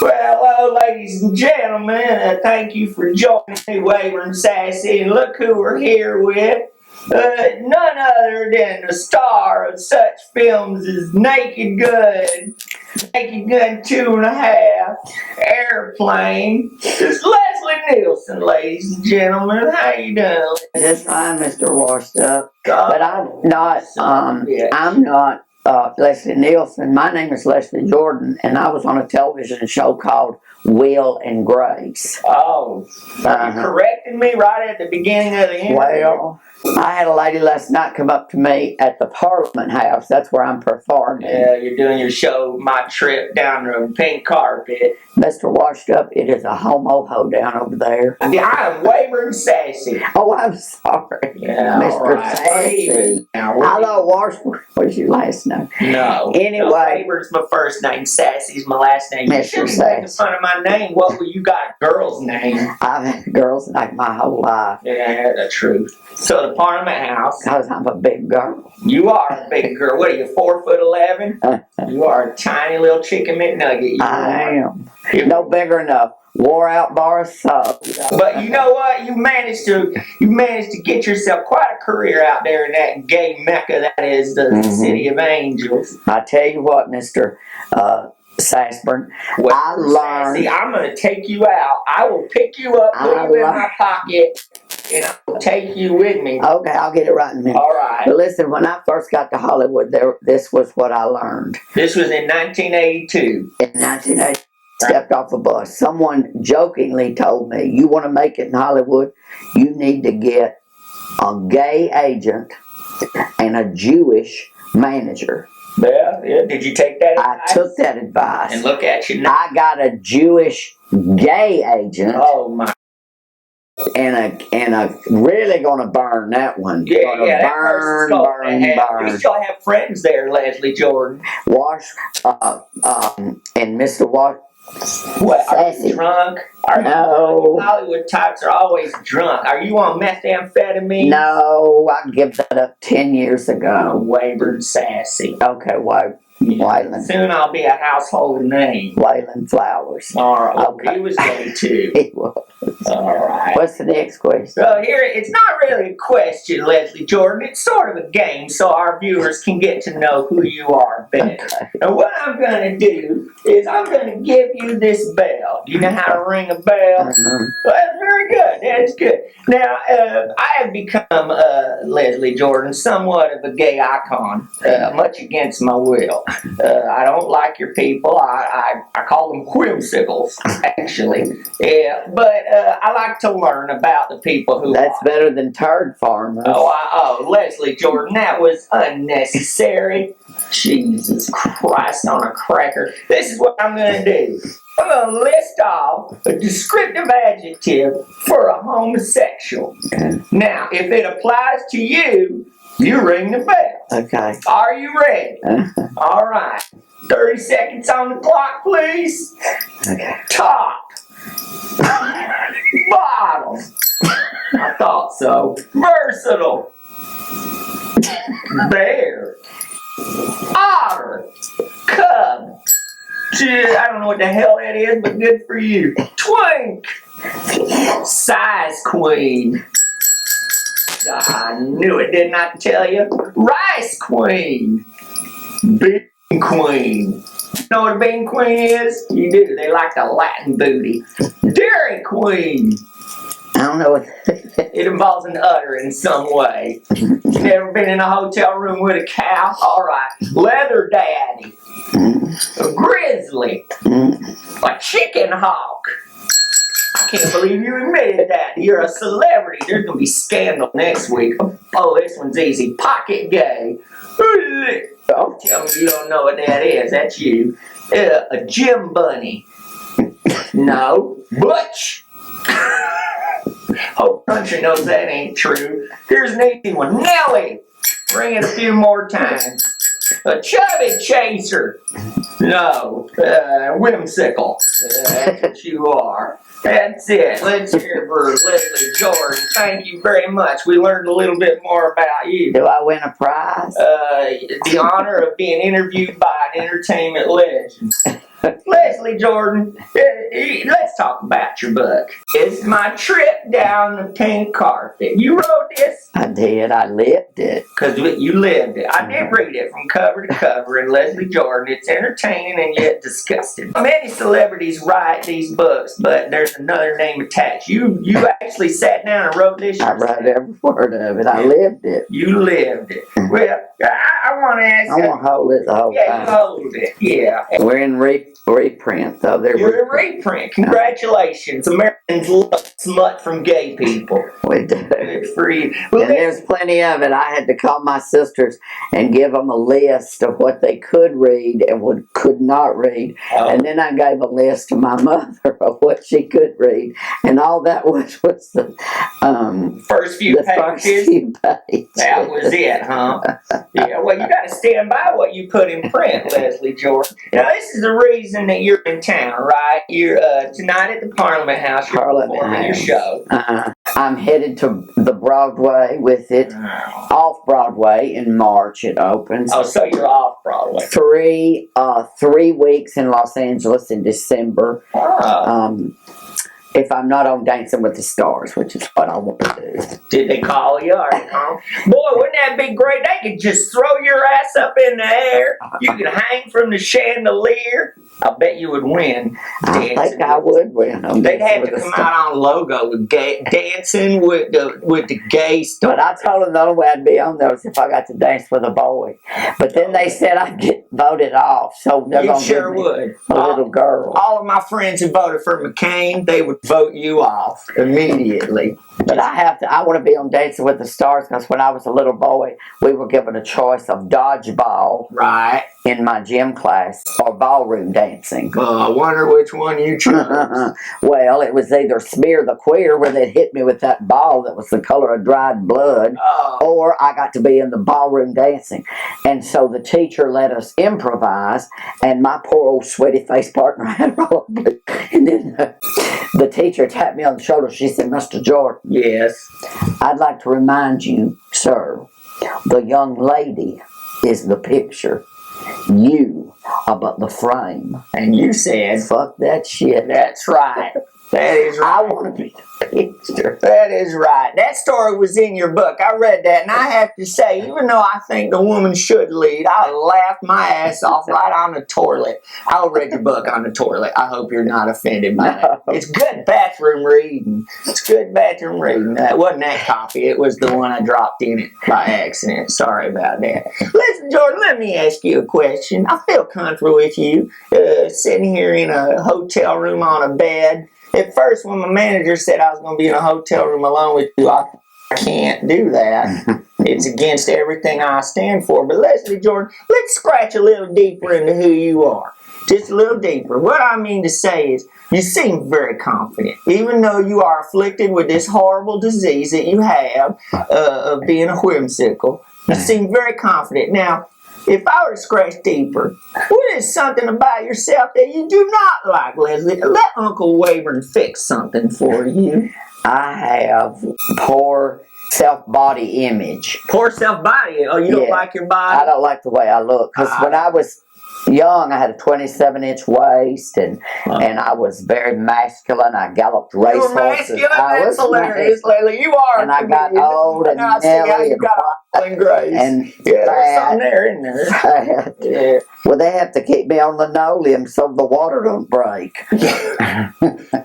Well, hello, ladies and gentlemen. Thank you for joining me, Wayburn Sassy. And look who we're here with. None other than the star of such films as Naked Gun, Naked Gun 2.5, Airplane. It's Leslie Nielsen, ladies and gentlemen. How you doing? Just fine, Mr. Washed Up. But I'm not, Leslie Nielsen. My name is Leslie Jordan, and I was on a television show called Will and Grace. Oh, are you correcting me right at the beginning of the interview? Well, I had a lady last night come up to me at the Parliament House. That's where I'm performing. Yeah, you're doing your show, My Trip Down the Pink Carpet. Mr. Washed Up, it is a homo down over there. Yeah, I'm Wayburn Sassy. Oh, I'm sorry. Yeah, Mr. Sassy. Hello, what's your last name? No. Anyway. No, Waybur's my first name. Sassy's my last name. You shouldn't be making fun of my name. What will you got a girl's name? I've had a girl's name my whole life. Yeah, the truth. So the Parliament House. Because I'm a big girl. You are a big girl. What are you, 4'11"? You are a tiny little chicken McNugget. I am. No bigger enough. Wore out bar of soap. But you know what? You managed to get yourself quite a career out there in that gay mecca that is the City of Angels. I tell you what, Mr. Sassburn, Well, I learned. Sassy, I'm going to take you out. I will pick you up, put you in my pocket, and I'll take you with me. Okay, I'll get it right in a minute. All right. But listen, when I first got to Hollywood, this was what I learned. This was in 1982. In 1980, stepped off a bus. Someone jokingly told me, "You want to make it in Hollywood, you need to get a gay agent and a Jewish manager." Yeah. Did you take that advice? I took that advice. And look at you now. I got a Jewish gay agent. Oh my. And a really gonna burn that one. Yeah, gonna that burn. We still have friends there, Leslie Jordan. Wash, and Mr. Wash. What, are Sassy. you drunk? No. Hollywood types are always drunk. Are you on methamphetamine? No, I give that up 10 years ago. Wayburn Sassy. Okay, Wayland. Soon I'll be a household name. Wayland Flowers. All right. Okay. He was gay too. He was. All right. What's the next question? So here, it's not really a question, Leslie Jordan. It's sort of a game so our viewers can get to know who you are better. Okay. And what I'm going to do is I'm going to give you this bell. Do you know how to ring a bell? Mm-hmm. Well, that's very good. That's good. Now, I have become, Leslie Jordan, somewhat of a gay icon, much against my will. I don't like your people. I call them whimsicals, actually. Yeah, but I like to learn about the people who That's better than turd farmers. Oh, Leslie Jordan, that was unnecessary. Jesus Christ on a cracker. This is what I'm going to do. I'm going to list off a descriptive adjective for a homosexual. Now, if it applies to you, you ring the bell. Okay. Are you ready? All right. 30 seconds on the clock, please. Okay. Top. Bottom. I thought so. Versatile. Bear. Otter. Cub. I don't know what the hell that is, but good for you. Twink. Size queen. I knew it, didn't I tell you? Rice queen. Bean queen. You know what a bean queen is? You do. They like the Latin booty. Dairy queen. I don't know what. It involves an udder in some way. You never been in a hotel room with a cow? All right. Leather daddy. A grizzly. A chicken hawk. I can't believe you admitted that. You're a celebrity. There's going to be scandal next week. Oh, this one's easy. Pocket gay. Don't tell me you don't know what that is. That's you. A gym bunny. No. Butch. Whole country knows that ain't true. Here's an easy one. Nelly. Ring it a few more times. A chubby chaser. No. Whimsical. That's what you are. That's it. Let's hear for Leslie Jordan. Thank you very much. We learned a little bit more about you. Do I win a prize? The honor of being interviewed by an entertainment legend. Leslie Jordan, let's talk about your book. It's my trip down the pink carpet. You wrote this? I did. I lived it. Because you lived it. I did read it from cover to cover, and Leslie Jordan, it's entertaining and yet disgusting. Many celebrities write these books, but there's another name attached. You actually sat down and wrote this yourself. I wrote every word of it. I lived it. You lived it. Well, I want to ask you. I want to hold it the whole Yeah, time. you hold it. Yeah. We're in reprint, though. You're a reprint. Congratulations. Americans love smut from gay people. We do. Good for you. Well, And there's plenty of it. I had to call my sisters and give them a list of what they could read and what could not read. Oh. And then I gave a list to my mother of what she could read. And all that was the first few the pages. first few pages. That was it, huh? Yeah, well, you got to stand by what you put in print, Leslie Jordan. Now, this is the reason that you're in town, right? You're tonight at the Parliament House. You're performing your show. I'm headed to the Broadway with it. Off Broadway in March it opens. Oh, so you're off Broadway. 3 weeks in Los Angeles in December. Oh. If I'm not on Dancing with the Stars, which is what I want to do. Did they call you? Or boy, wouldn't that be great? They could just throw your ass up in the air. You could hang from the chandelier. I bet you would win. I think I would win. They'd have to come out on logo with dancing with the gay stuff. But I told them the only way I'd be on there was if I got to dance with a boy. But then they said I'd get voted off, so they're going to sure give me would. a little girl. All of my friends who voted for McCain, they would vote you off immediately. But I want to be on Dancing with the Stars because when I was a little boy, we were given a choice of dodgeball Right. in my gym class or ballroom dancing. I wonder which one you chose. Well, it was either Smear the Queer, where they'd hit me with that ball that was the color of dried blood, or I got to be in the ballroom dancing. And so the teacher let us improvise, and my poor old sweaty face partner had all blue. And then the teacher tapped me on the shoulder. She said, "Mr. Jordan, yes, I'd like to remind you, sir, the young lady is the picture. You are but the frame." And you said, "Fuck that shit." That's right. That is right. I want to be the picture. That is right. That story was in your book. I read that, and I have to say, even though I think the woman should lead, I laughed my ass off right on the toilet. I read your book on the toilet. I hope you're not offended by that. It's good bathroom reading. It's good bathroom reading. It wasn't that copy. It was the one I dropped in it by accident. Sorry about that. Listen, Jordan, let me ask you a question. I feel comfortable with you sitting here in a hotel room on a bed. At first, when my manager said I was going to be in a hotel room alone with you, I can't do that. It's against everything I stand for. But Leslie Jordan, let's scratch a little deeper into who you are. Just a little deeper. What I mean to say is, you seem very confident. Even though you are afflicted with this horrible disease that you have of being a whimsical, you seem very confident. Now, if I were to scratch deeper, what is something about yourself that you do not like, Leslie? Let Uncle Wayburn fix something for you. I have poor self-body image. Poor self-body? Oh, you don't like your body? I don't like the way I look. Because when I was young, I had a 27-inch waist, and I was very masculine. I galloped racehorses. That's hilarious, Leslie. You are. And I got old and nelly and grace. And yeah, there's something there in there. Fat. Yeah. Well, they have to keep me on linoleum so the water don't break.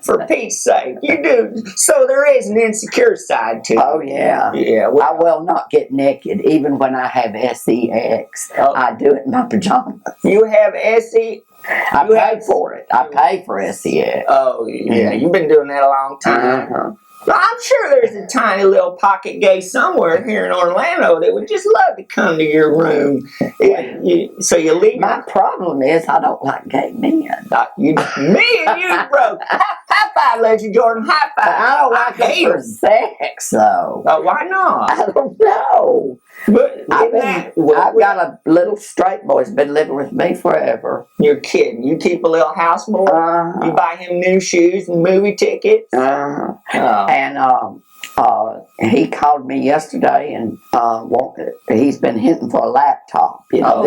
For Pete's sake, you do. So there is an insecure side to it. Oh, yeah. Yeah. I will not get naked, even when I have sex. I do it in my pajamas. You have SE? I pay for it. I pay for sex. Oh, yeah. You've been doing that a long time. Well, I'm sure there's a tiny little pocket gay somewhere here in Orlando that would just love to come to your room. So you leave. My problem is I don't like gay men. Me and you, bro. High five, Leslie Jordan. High five. I don't like it for sex, though. Why not? I don't know. But I've got a little straight boy who's been living with me forever. You're kidding. You keep a little houseboy. You buy him new shoes and movie tickets. And he called me yesterday and he's been hinting for a laptop. You know,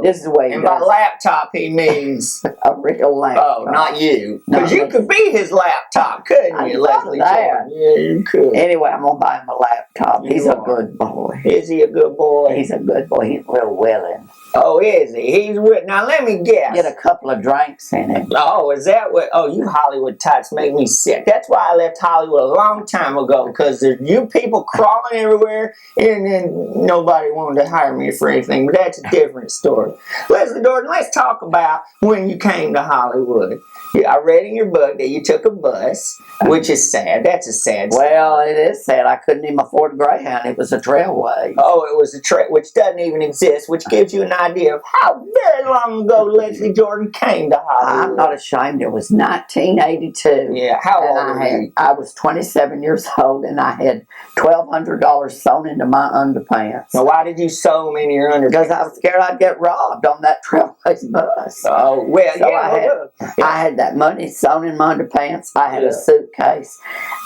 this is the way he and does by laptop he means a real laptop. not you, No, because you could be his laptop, couldn't you, Leslie Jordan? Yeah, you could. Anyway, I'm gonna buy him a laptop. He's a good boy. Is he a good boy? He's a good boy. He's real willing. Oh, is he? He's with. Now let me guess. Get a couple of drinks in him. Oh, is that what? Oh, you Hollywood types make me sick. That's why I left Hollywood a long time ago, because there's you people crawling everywhere, and then nobody wanted to hire me for anything. But that's a different story. Leslie Jordan, let's talk about when you came to Hollywood. Yeah, I read in your book that you took a bus, which is sad. That's a sad story. Well, it is sad. I couldn't even afford a Greyhound. It was a Trailway. Oh, it was a train, which doesn't even exist, which gives you an idea of how very long ago Leslie Jordan came to Hollywood. I'm not ashamed. It was 1982. Yeah, how old were you? I was 27 years old, and I had $1,200 sewn into my underpants. Now, why did you sew them in your underpants? Because I was scared I'd get robbed on that Trailways bus. Oh, well, So yeah, I had that money sewn in my underpants. I had a suitcase,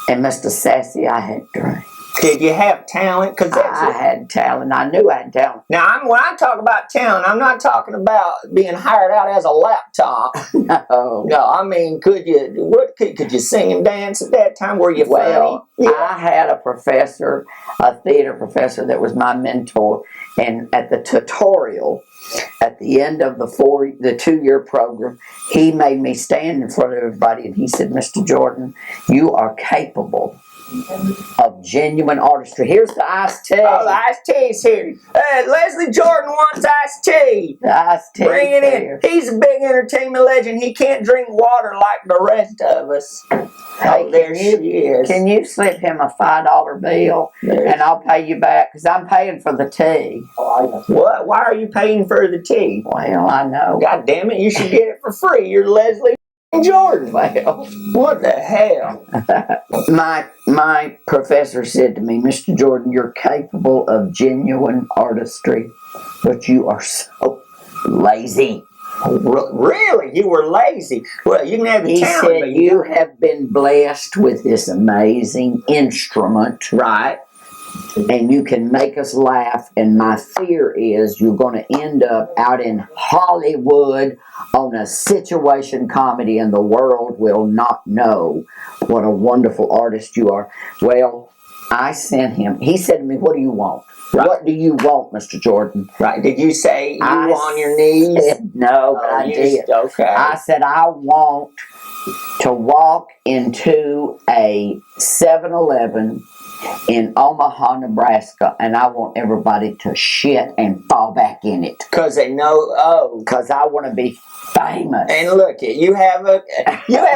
and Mr. Sassy, I had drink. Did you have talent? Because I had talent. I knew I had talent. Now, when I talk about talent, I'm not talking about being hired out as a laptop. No. No, I mean, could you sing and dance at that time? Were you funny? Yeah. I had a professor, a theater professor that was my mentor, and at the tutorial, at the end of the 2-year program, he made me stand in front of everybody, and he said, Mr. Jordan, you are capable of genuine artistry. Here's the iced tea. Oh, the iced tea's here. Leslie Jordan wants iced tea. The iced tea. Bring it in. He's a big entertainment legend. He can't drink water like the rest of us. Hey, there she is. Can you slip him a $5 bill, and I'll pay you back, because I'm paying for the tea. What? Why are you paying for the tea? Well, I know. God damn it, you should get it for free. You're Leslie Jordan. Well, what the hell? My professor said to me, Mr. Jordan, you're capable of genuine artistry, but you are so lazy. Really? You were lazy? Well, you can have the talent. He said, you have been blessed with this amazing instrument, right? And you can make us laugh, and my fear is you're going to end up out in Hollywood on a situation comedy, and the world will not know what a wonderful artist you are. Well, I sent him. He said to me, what do you want? Right. What do you want, Mr. Jordan? Right. Did you say you on your knees? No, but I did. Okay. I said, I want to walk into a 7-Eleven in Omaha, Nebraska, and I want everybody to shit and fall back in it. Because they know, because I want to be famous. And look, you have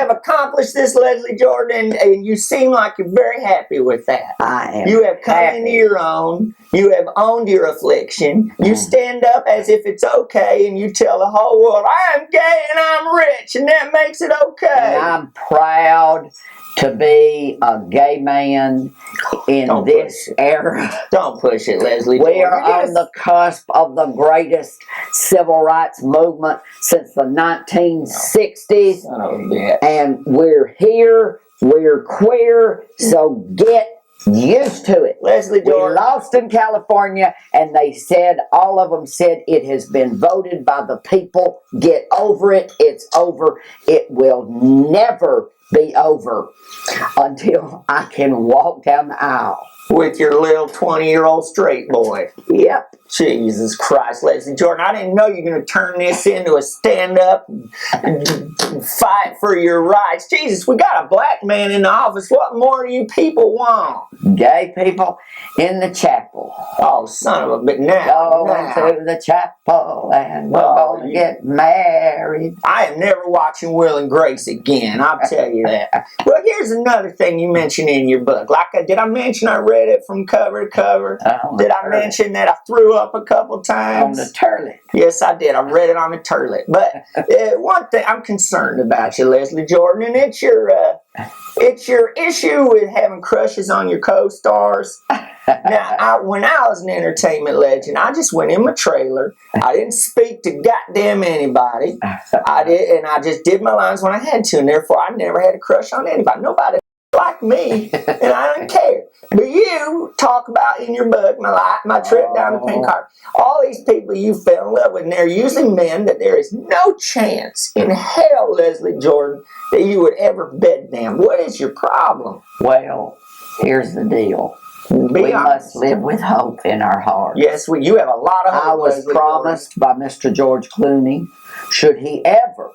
accomplished this, Leslie Jordan, and you seem like you're very happy with that. I am. You have come into your own. You have owned your affliction. You stand up as if it's okay, and you tell the whole world, I'm gay and I'm rich, and that makes it okay. And I'm proud to be a gay man in this era. Don't push it, Leslie Jordan. We are on the cusp of the greatest civil rights movement since the 1960s. And we're here, we're queer, so get used to it. Leslie Jordan. We lost in California, and they said, all of them said, it has been voted by the people. Get over it. It's over. It will never be over until I can walk down the aisle. With your little 20-year-old straight boy. Yep. Jesus Christ, Leslie Jordan. I didn't know you were going to turn this into a stand-up and fight for your rights. Jesus, we got a black man in the office. What more do you people want? Gay people in the chapel. Oh, son of a bitch. Now. To the chapel and we're going to get married. I am never watching Will and Grace again. I'll tell you that. Well, here's another thing you mentioned in your book. Did I mention I read it from cover to cover? Did I mention that I threw up a couple times? On the turlet. Yes, I did. I read it on the turlet. But one thing I'm concerned about you, Leslie Jordan, and it's your issue with having crushes on your co-stars. Now, when I was an entertainment legend, I just went in my trailer. I didn't speak to goddamn anybody. I just did my lines when I had to, and therefore I never had a crush on anybody. Nobody like me, and I don't care. But you talk about in your book, my trip down the pink carpet, all these people you fell in love with, and they're usually men that there is no chance in hell, Leslie Jordan, that you would ever bed them. What is your problem? Well, here's the deal. We must live with hope in our hearts. Yes, you have a lot of hope. I was Leslie promised by Mr. George Clooney, should he ever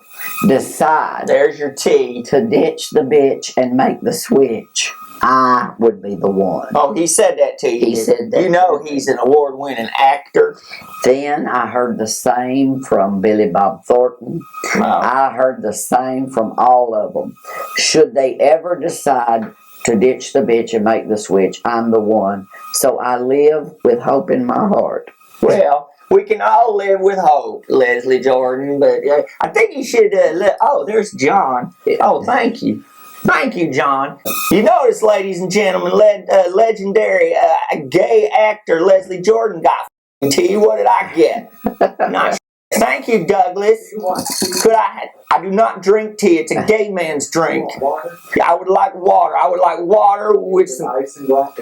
decide there's your tea to ditch the bitch and make the switch, I would be the one. Oh, he said that to you. He said that. You know he's an award-winning actor. Then I heard the same from Billy Bob Thornton. Wow. I heard the same from all of them. Should they ever decide to ditch the bitch and make the switch, I'm the one. So I live with hope in my heart. Well, we can all live with hope, Leslie Jordan, but I think you should oh, there's John. Oh, thank you. Thank you, John. You notice, ladies and gentlemen, legendary gay actor Leslie Jordan got to you. What did I get? Nice. Thank you, Douglas. Could I do not drink tea. It's a gay man's drink. I would like water. I would like water with some ice and black.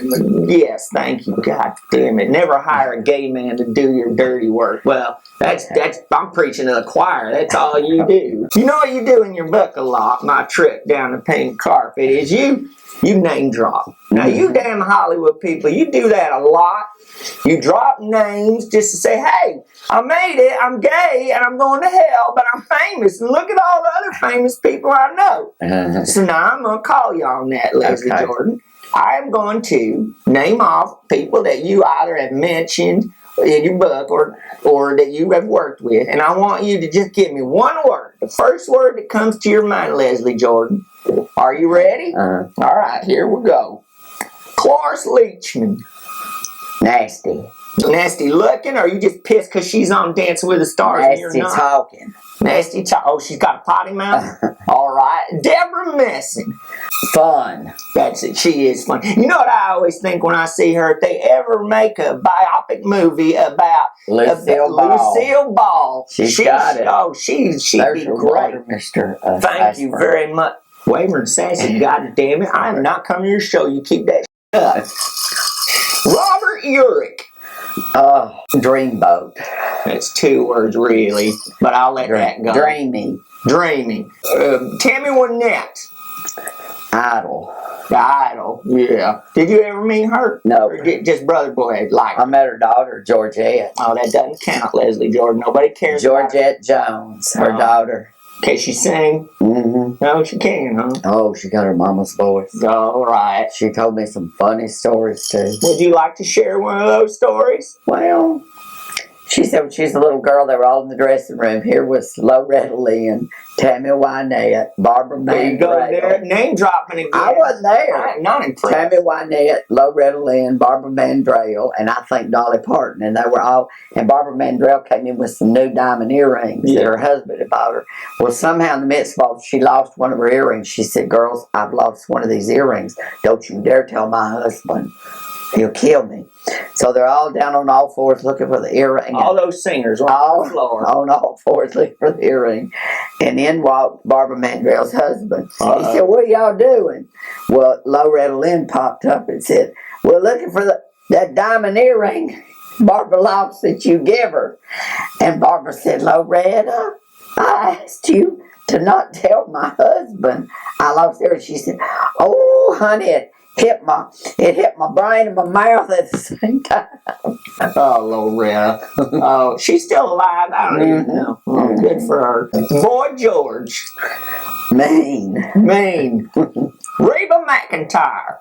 Yes, thank you. God damn it. Never hire a gay man to do your dirty work. Well, that's I'm preaching to the choir. That's all you do. You know what you do in your book a lot, my trip down the pink carpet, is you name drop. Now, you damn Hollywood people, you do that a lot. You drop names just to say, hey, I made it, I'm gay, and I'm going to hell, but I'm famous. And look at all the other famous people I know. So now I'm going to call you on that, Leslie Jordan. I am going to name off people that you either have mentioned in your book or that you have worked with. And I want you to just give me one word. The first word that comes to your mind, Leslie Jordan. Are you ready? All right, here we go. Cloris Leachman. Nasty. Nasty looking, or are you just pissed because she's on Dancing with the Stars and you're not? Nasty talking. Nasty talk. Oh, she's got a potty mouth? All right. Deborah Messing. Fun. That's it. She is fun. You know what I always think when I see her? If they ever make a biopic movie about Lucille Ball. She's got it. Oh, she'd be great. Water, Mr. Thank you very much. Wayburn Sassy, God damn it. I am not coming to your show. You keep that up. Robert Urich. Dreamboat. That's 2 words, really, but I'll let that go. Dreamy. Tammy Wynette. Idol. Yeah. Did you ever meet her? No. Or just brother boy like her? I met her daughter, Georgette. Oh, that doesn't count, Leslie Jordan. Nobody cares Georgette Jones, her daughter. Can she sing? Mm-hmm. No, she can, huh? Oh, she got her mama's voice. All right. She told me some funny stories, too. Would you like to share one of those stories? Well, she said when she was a little girl, they were all in the dressing room. Here was Loretta Lynn, Tammy Wynette, Barbara Mandrell. Name dropping again. I wasn't there. I'm not impressed. Tammy Wynette, Loretta Lynn, Barbara Mandrell, and I think Dolly Parton. And they were all, and Barbara Mandrell came in with some new diamond earrings that her husband had bought her. Well, somehow in the midst of all, she lost one of her earrings. She said, girls, I've lost one of these earrings. Don't you dare tell my husband. He'll kill me. So they're all down on all fours looking for the earring. All those singers on the floor. On all fours looking for the earring. And in walked Barbara Mandrell's husband. He said, what are y'all doing? Well, Loretta Lynn popped up and said, we're looking for that diamond earring Barbara lost that you give her. And Barbara said, Loretta, I asked you to not tell my husband I lost the earring. She said, oh, honey, it hit my brain and my mouth at the same time. Oh, Loretta. Oh, she's still alive. I don't even know. Oh, good for her. Boy George. Mean. Reba McEntire.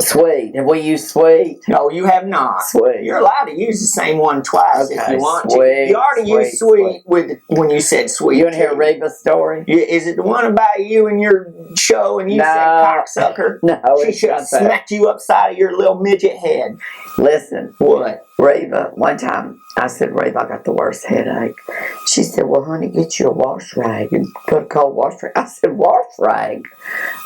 Sweet. Have we used sweet? No, you have not. Sweet. You're allowed to use the same one twice if you want to. You already used sweet when you said sweet. You want to hear Reba's story? Is it the one about you and your show and you said cocksucker? No, she should have smacked you upside of your little midget head. Listen. What? Reba, one time I said, Reba, I got the worst headache. She said, well, honey, get you a wash rag and put a cold wash rag. I said, wash rag?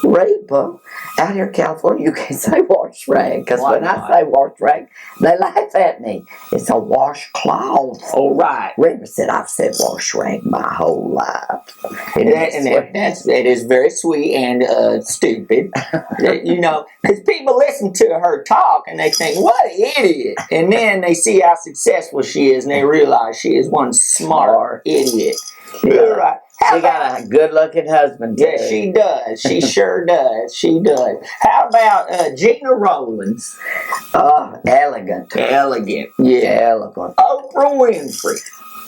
Reba, out here in California, you can't say wash rag. Because when I say wash rag, they laugh at me. It's a washcloth. Oh, right. Reba said, I've said wash rag my whole life. It is very sweet and stupid. You know, because people listen to her talk and they think, what an idiot. And then they see how successful she is and they realize she is one smart idiot. You're right. She got a good-looking husband, too. Yeah, she does. She sure does. She does. How about Gina Rowlands? Elegant. Elegant. Yeah. Elegant. Oprah Winfrey.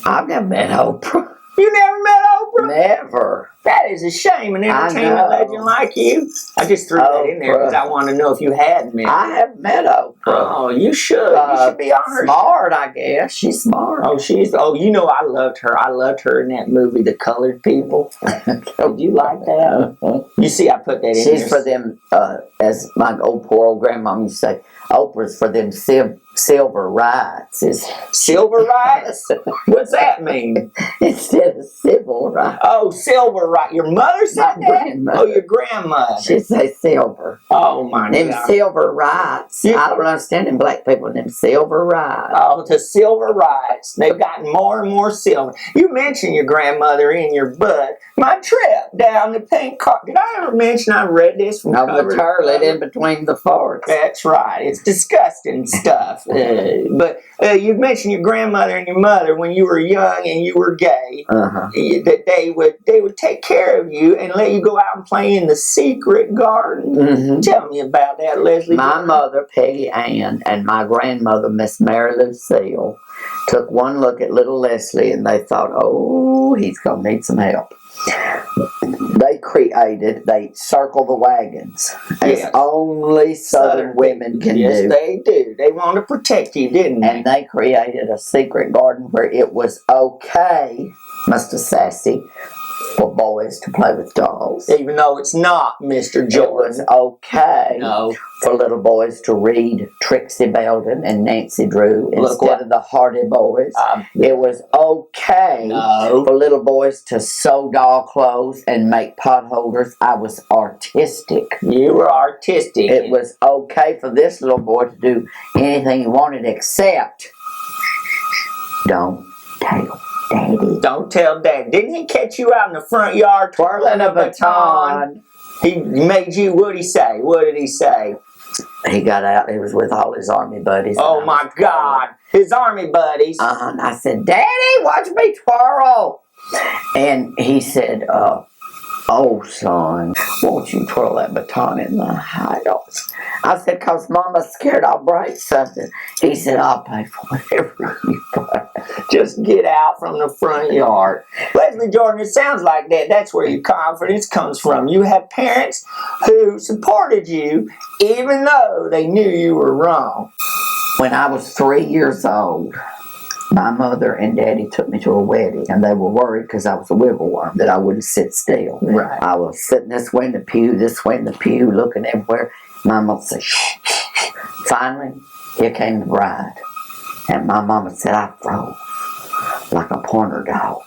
I've never met Oprah. You never met Oprah? Never. That is a shame. An entertainment legend like you. I just threw that in there because I want to know if you had met. I haven't met Oprah. Oh, you should. You should be on her. Smart, I guess. She's smart. Oh, you know I loved her. I loved her in that movie, The Colored People. Did you like that? You see, I put that in there. She's for them, as my poor old grandmom used to say, Oprah's for them silver rights. Silver rights? What's that mean? Instead of civil rights. Oh, silver right. Your mother said that? Oh, your grandmother. She'd say silver. Oh, my God. Them silver rights. I don't understand them black people. Them silver rights. Oh, the silver rights. They've gotten more and more silver. You mentioned your grandmother in your book. My trip down the pink car. Did I ever mention I read this from the toilet in between the forks. That's right. It's disgusting stuff. But you mentioned your grandmother and your mother when you were young and you were gay. That they would take care of you and let you go out and play in the secret garden. Tell me about that, Leslie. My mother, Peggy Ann, and my grandmother, Miss Mary Lucille, took one look at little Leslie and they thought, oh, he's going to need some help. They circle the wagons as only Southern women can do. Yes, they do. They want to protect you, didn't they? And they created a secret garden where it was okay, Mr. Sassy, for boys to play with dolls. Even though it's not, Mr. Jordan. It was okay for little boys to read Trixie Belden and Nancy Drew instead of the Hardy Boys. It was okay for little boys to sew doll clothes and make pot holders. I was artistic. You were artistic. It was okay for this little boy to do anything he wanted except don't tell Daddy. Don't tell Dad. Didn't he catch you out in the front yard twirling a baton? He made you, what'd he say? What did he say? He got out, he was with all his army buddies. Oh my God. His army buddies. And I said, Daddy, watch me twirl. And he said, oh, son, won't you twirl that baton in the hideouts? I said, because Mama's scared I'll break something. He said, I'll pay for whatever you buy. Just get out from the front yard. Leslie Jordan, it sounds like that. That's where your confidence comes from. You have parents who supported you even though they knew you were wrong. When I was 3 years old, my mother and Daddy took me to a wedding, and they were worried because I was a wiggle worm that I wouldn't sit still. Right. I was sitting this way in the pew, this way in the pew, looking everywhere. My mother said, shh, shh, shh. Finally, here came the bride. And my mama said, I froze like a pointer dog.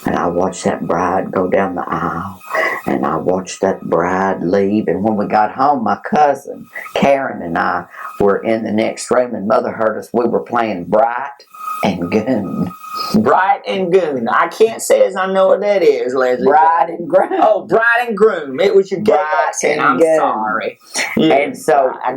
And I watched that bride go down the aisle, and I watched that bride leave. And when we got home, my cousin, Karen, and I were in the next room, and Mother heard us. We were playing Bright and Goon. Bride and Goon. I can't say as I know what that is, Leslie. Bride and Groom. Oh, Bride and Groom. It was your gay accent. I'm sorry. Yeah, and so I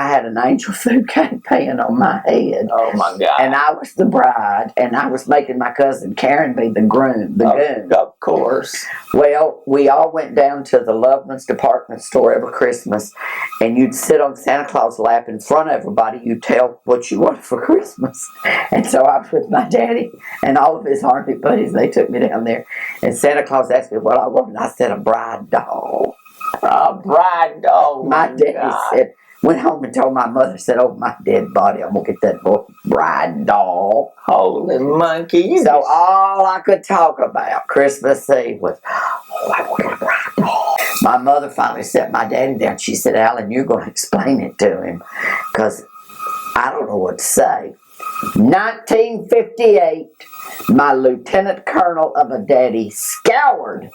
had an angel food cake pan on my head. Oh my God. And I was the bride, and I was making my cousin Karen be the groom, the goon. Of course. Well, we all went down to the Loveman's department store every Christmas, and you'd sit on Santa Claus' lap in front of everybody. You'd tell what you wanted for Christmas. And so I was with my daddy and all of his army buddies. They took me down there, and Santa Claus asked me what I wanted. I said a bride doll. A bride doll. My daddy said, went home and told my mother, said, oh, my dead body, I'm going to get that boy bride doll. Holy monkey. So all I could talk about Christmas Eve was, oh, I want a bride doll. My mother finally sat my daddy down. She said, Alan, you're going to explain it to him, because I don't know what to say. 1958, my lieutenant colonel of a daddy scoured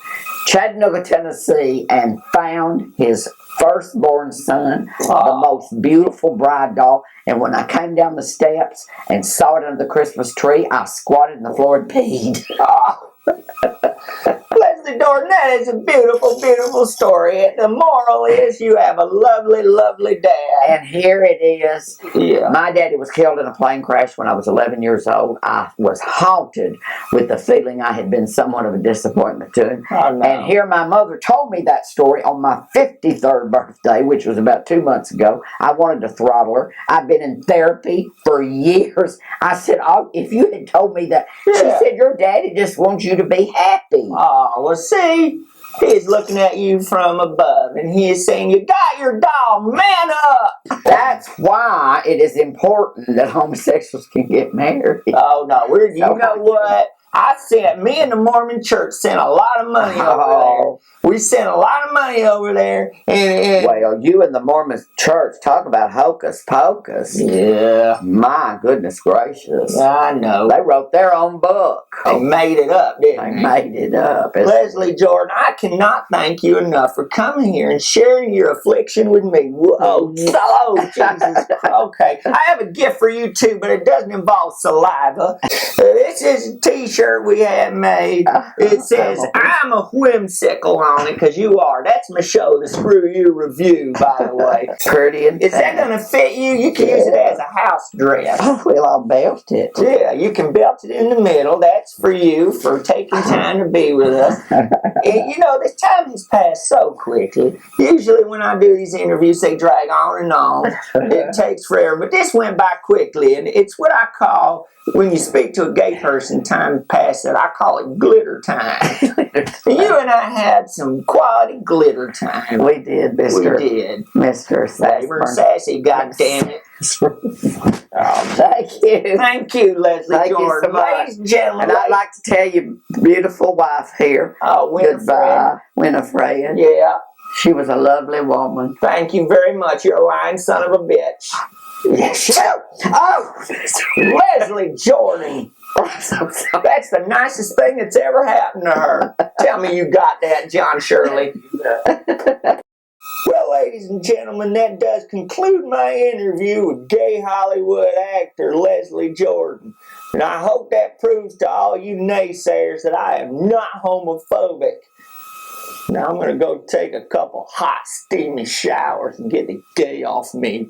Chattanooga, Tennessee, and found his firstborn son, the most beautiful bride doll. And when I came down the steps and saw it under the Christmas tree, I squatted on the floor and peed. Leslie Jordan, that is a beautiful, beautiful story. And the moral is you have a lovely, lovely dad. And here it is. Yeah. My daddy was killed in a plane crash when I was 11 years old. I was haunted with the feeling I had been somewhat of a disappointment to him. Oh, no. And here my mother told me that story on my 53rd birthday, which was about 2 months ago. I wanted to throttle her. I've been in therapy for years. I said, oh, if you had told me that. Yeah. She said, your daddy just wants you to be happy. Oh, well, see, he's looking at you from above, and he is saying, you got your doll, man up! That's why it is important that homosexuals can get married. Oh, no, you know what? Me and the Mormon church sent a lot of money over there. We sent a lot of money over there. And well, you and the Mormon church, talk about hocus pocus. Yeah. My goodness gracious. I know. They wrote their own book. They made it up, didn't they? Made it up. Leslie Jordan, I cannot thank you enough for coming here and sharing your affliction with me. Oh, Jesus. Okay. I have a gift for you, too, but it doesn't involve saliva. This is a t-shirt we had made. It says, I'm a whimsicle on it, because you are. That's my show, the Screw You Review, by the way. Pretty and Is that going to fit you? You can use it as a house dress. Oh, well, I'll belt it. Yeah, you can belt it in the middle. That's for you, for taking time to be with us. And, you know, this time has passed so quickly. Usually when I do these interviews, they drag on and on. It takes forever. But this went by quickly, and it's what I call, when you speak to a gay person, time passes. I call it glitter time. You and I had some quality glitter time. We did, Mr. We did. Mr. Wayburn Sassy, goddammit. Oh, thank you. Thank you, Leslie Thank Jordan. you so much. Ladies and gentlemen. And I'd like to tell you, beautiful wife here. Oh, Goodbye, Winifred. Yeah. She was a lovely woman. Thank you very much. You're a lying son of a bitch. Oh, Leslie Jordan. That's the nicest thing that's ever happened to her. Tell me you got that, John Shirley. Well, ladies and gentlemen, that does conclude my interview with gay Hollywood actor Leslie Jordan. And I hope that proves to all you naysayers that I am not homophobic. Now I'm going to go take a couple hot, steamy showers and get the gay off me.